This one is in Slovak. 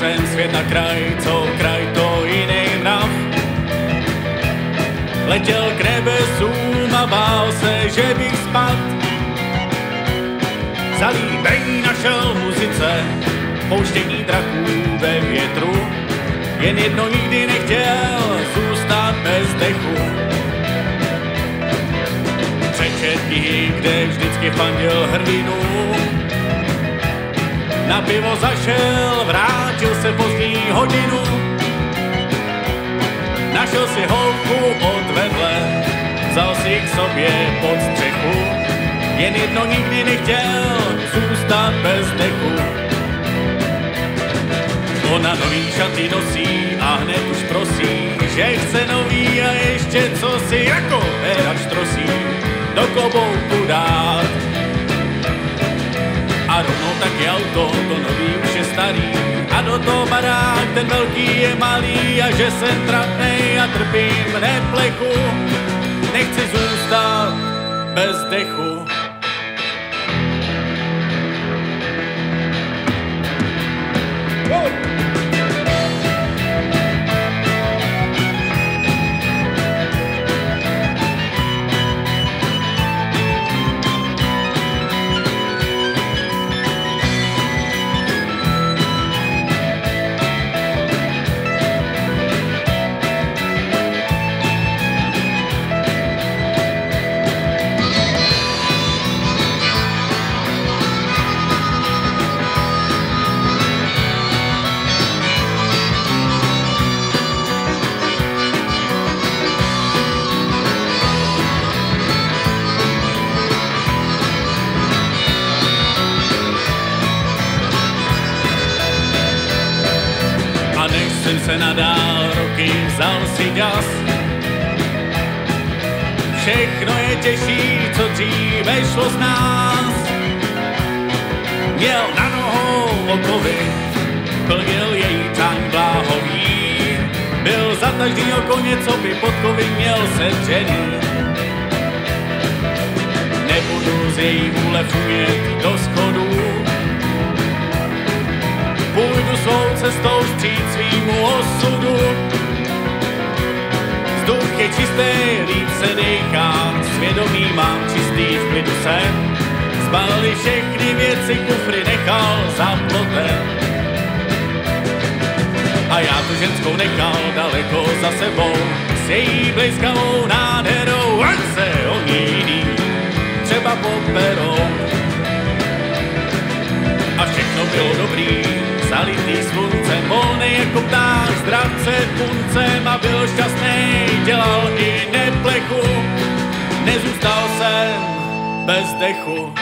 jsem svět na kraj, co kraj to jiný mrav. Letěl k nebesům a bál se, že bych spad. Zalíbení našel muzice, pouštění draků ve větru. Jen jedno nikdy nechtěl zůstat bez dechu. Přečet knihy, kde vždycky fandil hrdinům. Na pivo zašel, vrátil se pozdní hodinu. Našel si holku odvedle, vzal si k sobě pod střechu. Jen jedno nikdy nechtěl zůstat bez dechu. Ona nový šaty nosí a hned už prosí, že chce nový a ještě co si jako hráč trosí do klobouku dát. A rovnou taky auto, to nový už je starý. A do toho barák, ten velký je malý. A že jsem trapnej a trpím neplechu. Nechci zůstat bez dechu. Jsem se nadál roky, vzal si ďas. Všechno je těžší, co dříve šlo z nás. Měl na nohou okovy, plnil její tráň bláhový. Byl za každýho koně, co by podkovy měl sedřený. Nebudu z její vůle fumět do schodů. Půjdu svou cestou vstříc svýmu osudu. Vzduch je čistý, líp se dýchá, svědomí mám čistý, v klidu jsem. Zbalili všechny věci, kufry nechal za plotem. A já tu ženskou nechal daleko za sebou, s její blejskavou nádherou, ať se o ní jiný třeba poperou. A všechno bylo dobrý, zalitý sluncem, volnej jako pták, zdravce puncem a byl šťastný, dělal i neplechu. Nezůstal jsem bez dechu.